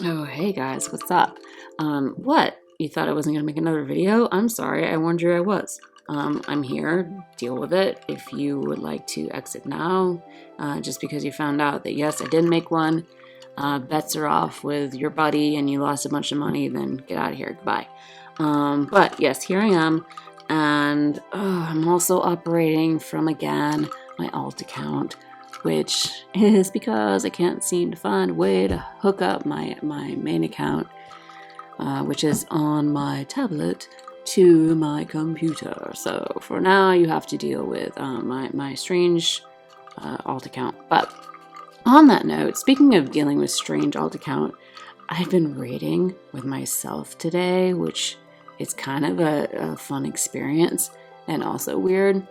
Oh, hey guys, what's up? What? You thought I wasn't gonna make another video? I'm sorry, I warned you I was. I'm here, deal with it. If you would like to exit now, just because you found out that yes, I did make one, bets are off with your buddy and you lost a bunch of money, then get out of here, goodbye. But yes, here I am, and I'm also operating from, again, my alt account, which is because I can't seem to find a way to hook up my main account, which is on my tablet, to my computer. So for now, you have to deal with my strange alt account. But on that note, speaking of dealing with strange alt account, I've been raiding with myself today, which is kind of a fun experience and also weird.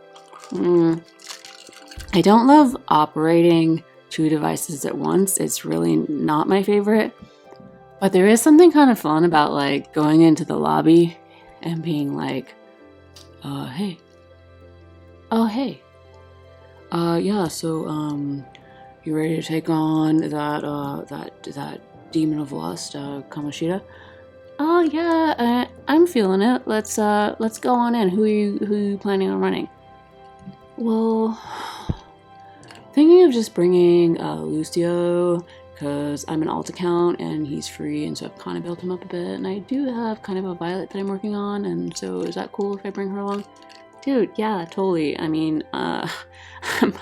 I don't love operating two devices at once. It's really not my favorite. But there is something kind of fun about like going into the lobby and being like, hey. Oh, hey. Yeah, so, you ready to take on that demon of lust, Kamoshida? Oh, yeah, I'm feeling it. Let's go on in. Who are you planning on running? Well, thinking of just bringing Lucio, because I'm an alt account and he's free, and so I've kind of built him up a bit. And I do have kind of a Violet that I'm working on, and so is that cool if I bring her along? Dude, yeah, totally. I mean, I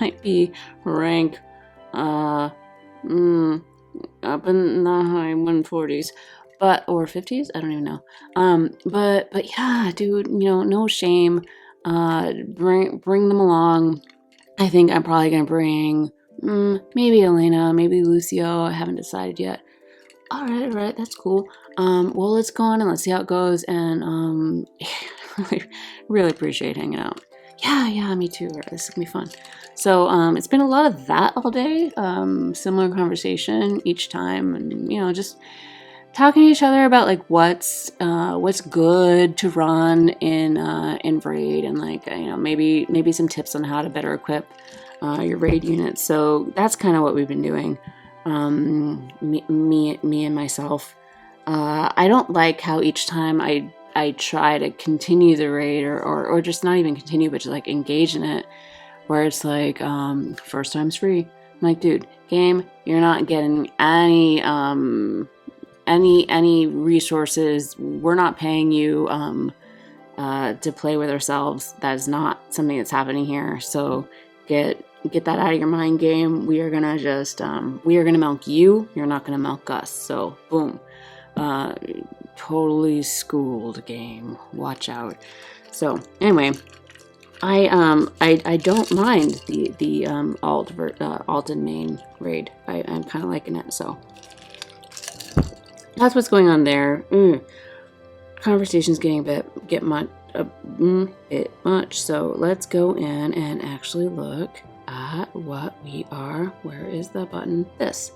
might be rank, up in the high 140s, or 50s? I don't even know. But yeah, dude, no shame. Bring them along. I think I'm probably gonna bring maybe Elena, maybe Lucio. I haven't decided yet. All right, that's cool. Well, let's go on and let's see how it goes. And really appreciate hanging out. Yeah, me too. This is gonna be fun. So it's been a lot of that all day. Similar conversation each time, and just talking to each other about like what's good to run in raid, and like maybe some tips on how to better equip your raid units. So that's kind of what we've been doing. Me and myself. I don't like how each time I try to continue the raid or just not even continue, but just like engage in it, where it's like first time's free. I'm like, dude, game, you're not getting any resources. We're not paying you to play with ourselves. That is not something that's happening here. So get that out of your mind, game. We are gonna milk you. You're not gonna milk us. So boom. Totally schooled, game. Watch out. So anyway, I don't mind the alt and main raid. I'm kind of liking it. So that's what's going on there. Conversation's getting a bit much. So let's go in and actually look at what we are. Where is the button? This.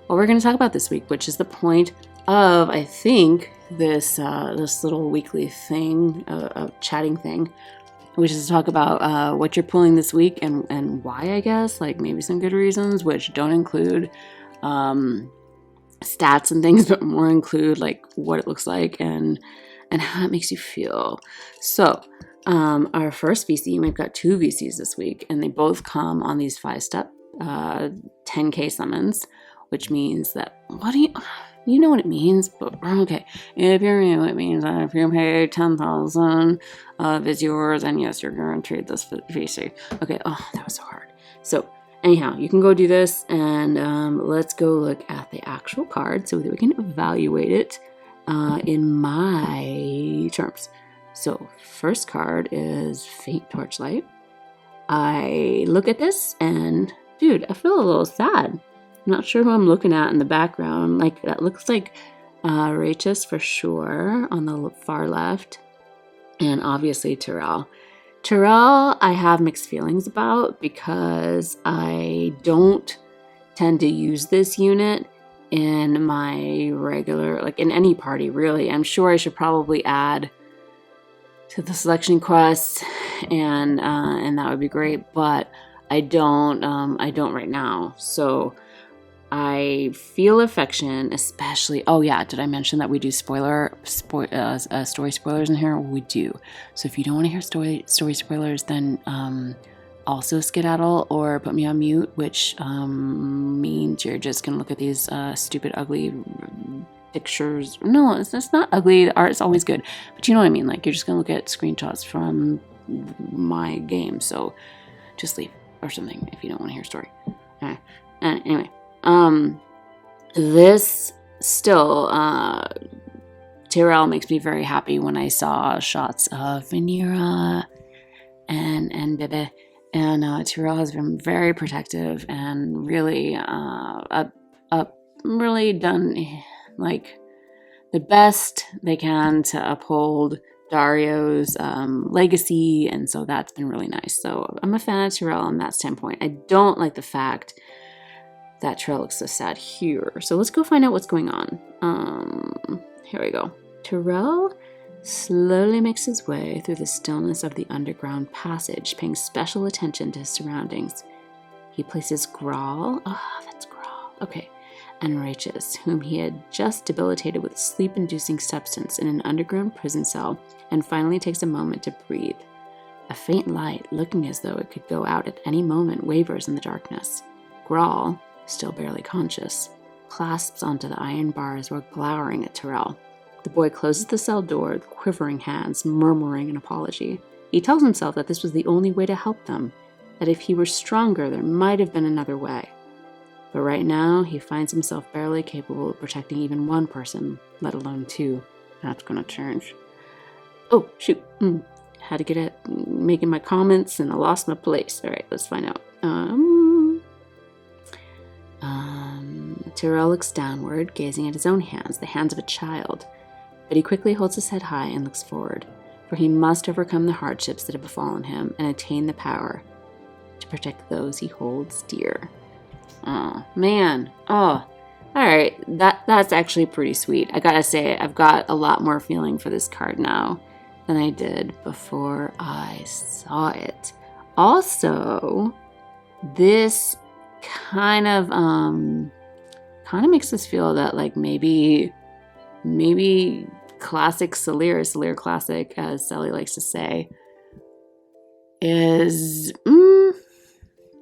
What we're going to talk about this week, which is the point of, I think, this little weekly thing, chatting thing, which is to talk about what you're pulling this week and why, I guess, like maybe some good reasons, which don't include stats and things, but more include like what it looks like and how it makes you feel. So our first VC, we've got two VCs this week, and they both come on these 5-step 10k summons, which means that, you know what it means, but okay. If you know what it means, if you pay 10,000 is yours, and yes, you're guaranteed this VC. Okay, that was so hard. So anyhow, you can go do this, and let's go look at the actual card so that we can evaluate it in my terms. So first card is Faint Torchlight. I look at this, and dude, I feel a little sad. I'm not sure who I'm looking at in the background. Like, that looks like Rachis for sure on the far left, and obviously Tyrell. Tyrell, I have mixed feelings about because I don't tend to use this unit in my regular, like in any party really. I'm sure I should probably add to the selection quests, and that would be great, but I don't right now. So I feel affection, especially. Oh yeah, did I mention that we do story spoilers in here? We do. So if you don't want to hear story spoilers, then also skedaddle or put me on mute, which means you're just gonna look at these stupid, ugly pictures. No, it's not ugly. The art's always good, but you know what I mean. Like, you're just gonna look at screenshots from my game. So just leave or something if you don't want to hear a story. Okay. Anyway. This still, Tyrell makes me very happy when I saw shots of Vanera and Bebe. And Tyrell has been very protective and really, really done like the best they can to uphold Dario's legacy, and so that's been really nice. So I'm a fan of Tyrell on that standpoint. I don't like the fact that Tyrell looks so sad here. So let's go find out what's going on. Here we go. Tyrell slowly makes his way through the stillness of the underground passage, paying special attention to his surroundings. He places Grawl, that's Grawl, okay, and Rachis, whom he had just debilitated with a sleep-inducing substance in an underground prison cell, and finally takes a moment to breathe. A faint light, looking as though it could go out at any moment, wavers in the darkness. Grawl, still barely conscious, clasps onto the iron bars while glowering at Tyrell. The boy closes the cell door with quivering hands, murmuring an apology. He tells himself that this was the only way to help them, that if he were stronger, there might have been another way. But right now, he finds himself barely capable of protecting even one person, let alone two. That's gonna change. Oh, shoot. Had to get it making my comments, and I lost my place. All right, let's find out. Tyrell looks downward, gazing at his own hands, the hands of a child. But he quickly holds his head high and looks forward, for he must overcome the hardships that have befallen him and attain the power to protect those he holds dear. Oh, man. Oh, all right. That's actually pretty sweet. I gotta say, I've got a lot more feeling for this card now than I did before I saw it. Also, this kind of makes us feel that, like, maybe classic Salir classic, as Sally likes to say, is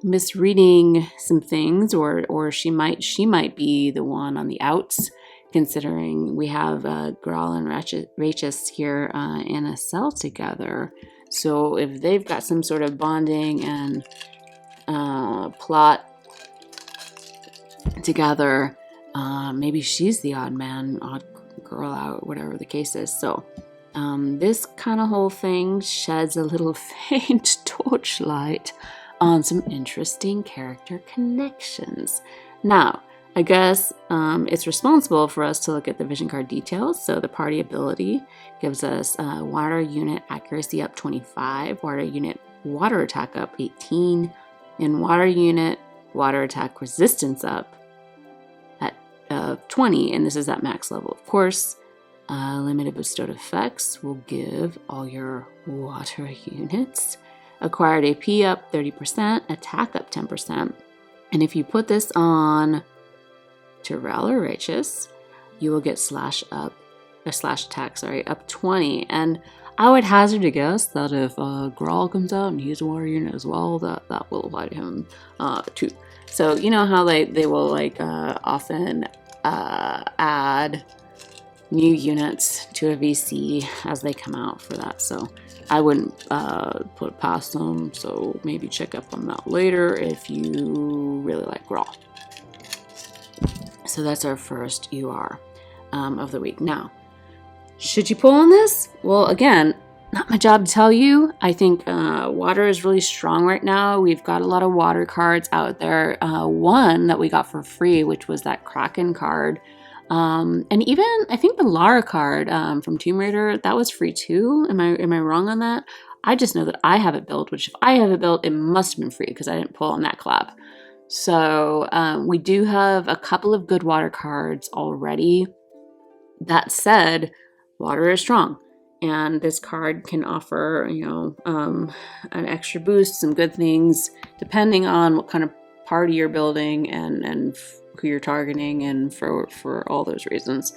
misreading some things, or she might be the one on the outs, considering we have Grawl and Rachis here in a cell together. So if they've got some sort of bonding and plot together, maybe she's the odd man, odd girl out, whatever the case is. So this kind of whole thing sheds a little faint torchlight on some interesting character connections. Now, I guess it's responsible for us to look at the vision card details. So the party ability gives us water unit accuracy up 25, water unit water attack up 18, and water unit water attack resistance up at 20, and this is at max level, of course. Limited bestowed effects will give all your water units acquired AP up 30%, attack up 10%, and if you put this on Tyrell or Rachis, you will get slash attack up 20. And I would hazard a guess that if Grawl comes out and he's a water unit as well, that will apply to him too. So you know how they will often add new units to a VC as they come out for that. So I wouldn't put it past them. So maybe check up on that later if you really like Grawl. So that's our first UR of the week. Now, should you pull on this? Well, again, not my job to tell you. I think water is really strong right now. We've got a lot of water cards out there. One that we got for free, which was that Kraken card. And even, I think the Lara card from Tomb Raider, that was free too. Am I wrong on that? I just know that I have it built, which if I have it built, it must have been free because I didn't pull on that collab. So we do have a couple of good water cards already. That said, water is strong, and this card can offer, an extra boost, some good things, depending on what kind of party you're building and who you're targeting, and for all those reasons.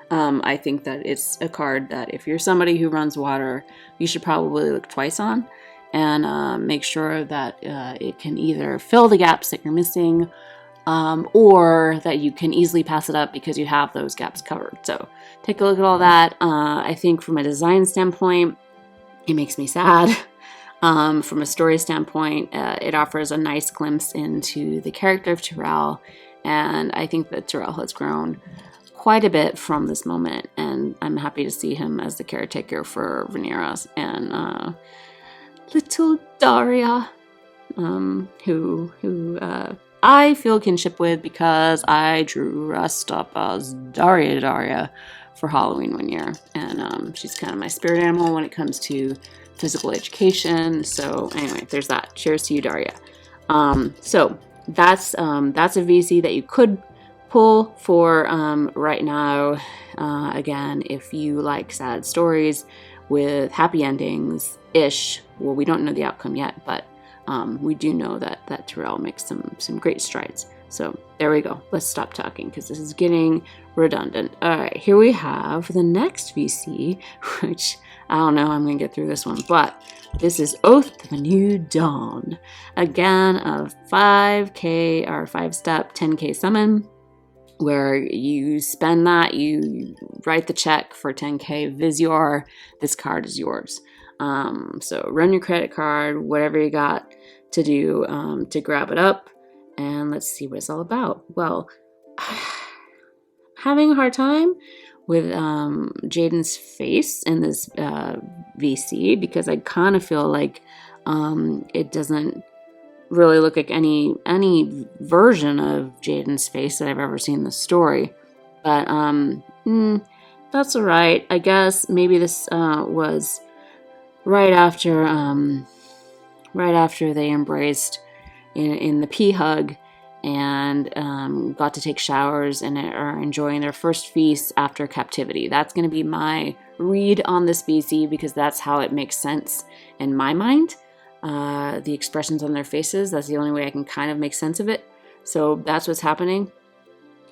I think that it's a card that if you're somebody who runs water, you should probably look twice on, and make sure that it can either fill the gaps that you're missing, or that you can easily pass it up because you have those gaps covered. So take a look at all that. I think from a design standpoint, it makes me sad. From a story standpoint, it offers a nice glimpse into the character of Tyrell, and I think that Tyrell has grown quite a bit from this moment, and I'm happy to see him as the caretaker for Rhaenyra and little Daria, who I feel kinship with because I dressed up as Daria for Halloween one year, and she's kind of my spirit animal when it comes to physical education. So anyway, there's that. Cheers to you, Daria. So that's a VC that you could pull for right now. Again, if you like sad stories with happy endings ish, well, we don't know the outcome yet, but we do know that Tyrell makes some great strides. So there we go. Let's stop talking because this is getting redundant. All right, here we have the next VC, which I don't know how I'm going to get through this one, but this is Oath of a New Dawn. Again, a 5K or 5-step 10K summon, where you spend that, you write the check for 10K Visior, this card is yours. So run your credit card, whatever you got to do to grab it up, and let's see what it's all about. Well, having a hard time with Jayden's face in this VC, because I kind of feel like it doesn't really look like any version of Jayden's face that I've ever seen in the story. But that's all right. I guess maybe this was right after they embraced in the pea hug and got to take showers and are enjoying their first feast after captivity. That's going to be my read on this VC, because that's how it makes sense in my mind. The expressions on their faces, that's the only way I can kind of make sense of it. So that's what's happening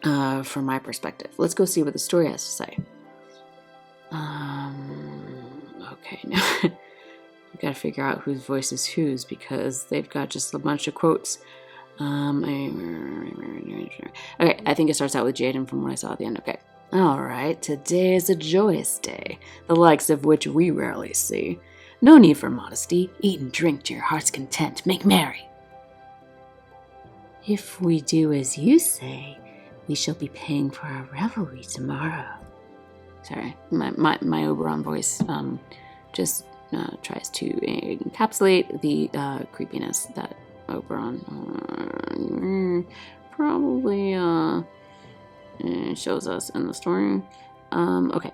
from my perspective. Let's go see what the story has to say. Okay, now I've got to figure out whose voice is whose, because they've got just a bunch of quotes. Okay, I think it starts out with Jayden from what I saw at the end. Okay. All right, today is a joyous day, the likes of which we rarely see. No need for modesty. Eat and drink to your heart's content. Make merry. If we do as you say, we shall be paying for our revelry tomorrow. Sorry, my Oberon voice just tries to encapsulate the creepiness that Oberon probably shows us in the story. Okay.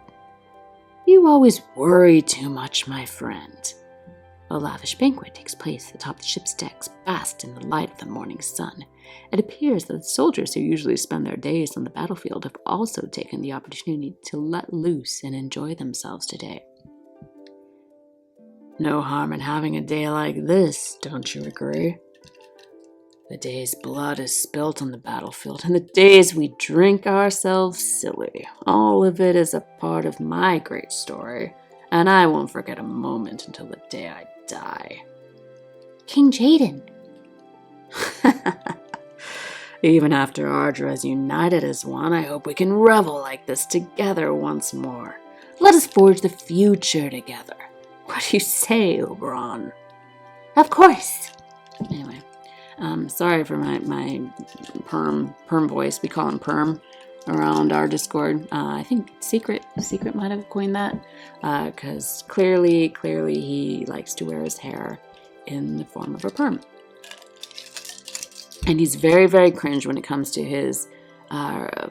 You always worry too much, my friend. A lavish banquet takes place atop the ship's decks, basked in the light of the morning sun. It appears that the soldiers who usually spend their days on the battlefield have also taken the opportunity to let loose and enjoy themselves today. No harm in having a day like this, don't you agree? The day's blood is spilt on the battlefield, and the days we drink ourselves silly. All of it is a part of my great story, and I won't forget a moment until the day I die. King Jayden. Even after Ardra is united as one, I hope we can revel like this together once more. Let us forge the future together. What do you say, Oberon? Of course. Anyway. Sorry for my perm voice. We call him Perm around our Discord. I think Secret might have coined that, because clearly he likes to wear his hair in the form of a perm. And he's very, very cringe when it comes to his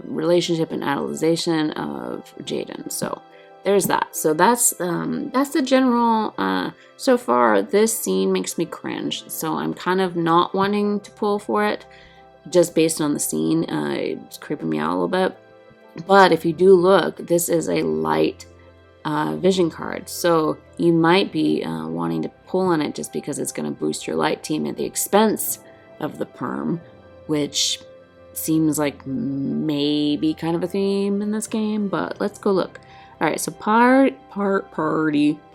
relationship and idolization of Jayden. So there's that. So that's the general. So far, this scene makes me cringe. So I'm kind of not wanting to pull for it, just based on the scene. It's creeping me out a little bit. But if you do look, this is a light vision card. So you might be wanting to pull on it just because it's going to boost your light team at the expense of the perm. which seems like maybe kind of a theme in this game, but let's go look. All right, so party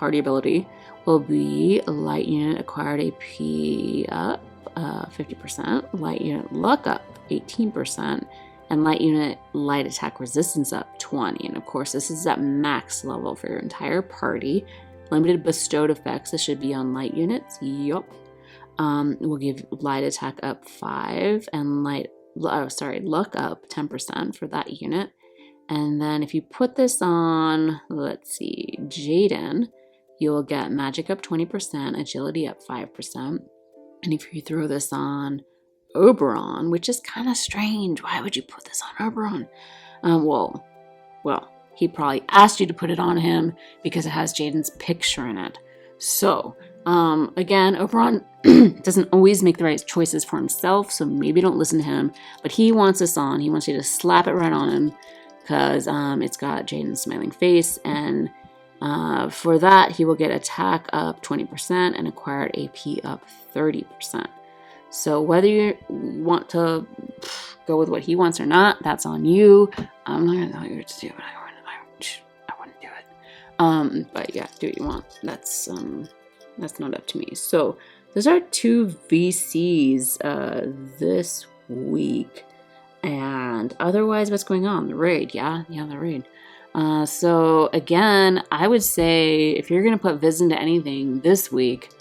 ability will be light unit acquired AP up 50%, light unit luck up 18%, and light unit light attack resistance up 20. And of course, this is at max level for your entire party. Limited bestowed effects. This should be on light units. Yup. We'll give light attack up 5 and luck up 10% for that unit. And then if you put this on, let's see, Jayden, you'll get magic up 20%, agility up 5%. And if you throw this on Oberon, which is kind of strange, why would you put this on Oberon? Well, he probably asked you to put it on him because it has Jayden's picture in it. So, again, Oberon doesn't always make the right choices for himself, so maybe don't listen to him. But he wants this on. He wants you to slap it right on him because it's got Jayden's smiling face. And for that, he will get attack up 20% and acquired AP up 30%. So whether you want to go with what he wants or not, that's on you. I'm not going to tell you what to do, but I wouldn't do it. But yeah, do what you want. That's not up to me. So those are 2 VCs this week. And otherwise, what's going on? The raid, yeah, the raid. So again, I would say if you're going to put Viz into anything this week,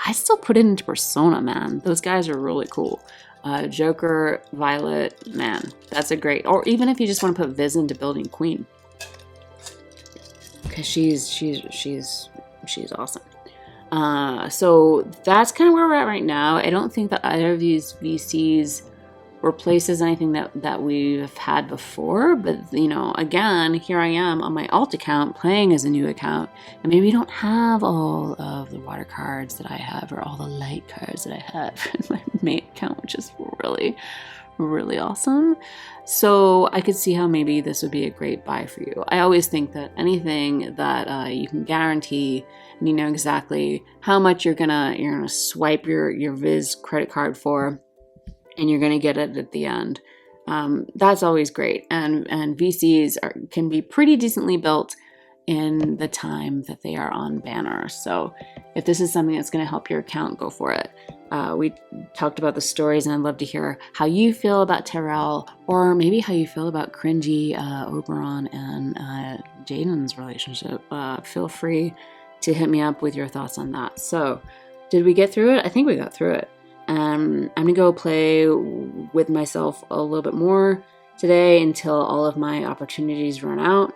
I still put it into Persona, man. Those guys are really cool. Joker, Violet, man, that's a great. Or even if you just want to put Viz into Building Queen, because she's awesome. So that's kind of where we're at right now. I don't think that either of these VCs replaces anything that we've had before, but again, here I am on my alt account playing as a new account, and maybe don't have all of the water cards that I have or all the light cards that I have in my main account, which is really, really awesome. So I could see how maybe this would be a great buy for you. I always think that anything that you can guarantee and you know exactly how much you're gonna swipe your Viz credit card for, and you're going to get it at the end. That's always great. And VCs can be pretty decently built in the time that they are on banner. So if this is something that's going to help your account, go for it. We talked about the stories, and I'd love to hear how you feel about Tyrell, or maybe how you feel about cringy Oberon and Jayden's relationship. Feel free to hit me up with your thoughts on that. So did we get through it? I think we got through it. I'm going to go play with myself a little bit more today until all of my opportunities run out,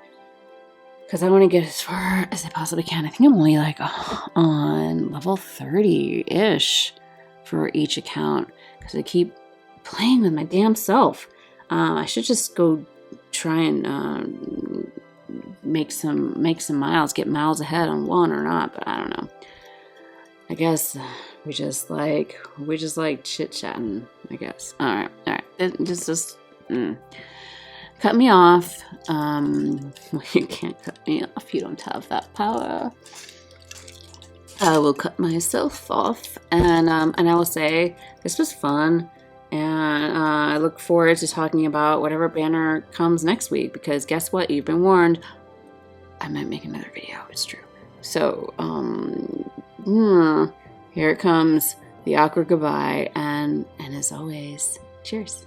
because I want to get as far as I possibly can. I think I'm only like on level 30-ish for each account, because I keep playing with my damn self. I should just go try and make some miles, get miles ahead on one or not, but I don't know. I guess we just like chit-chatting, I guess. All right. Just cut me off. You can't cut me off. You don't have that power. I will cut myself off, and I will say this was fun, and I look forward to talking about whatever banner comes next week, because guess what? You've been warned. I might make another video. It's true. So, here it comes, the awkward goodbye, and as always, cheers.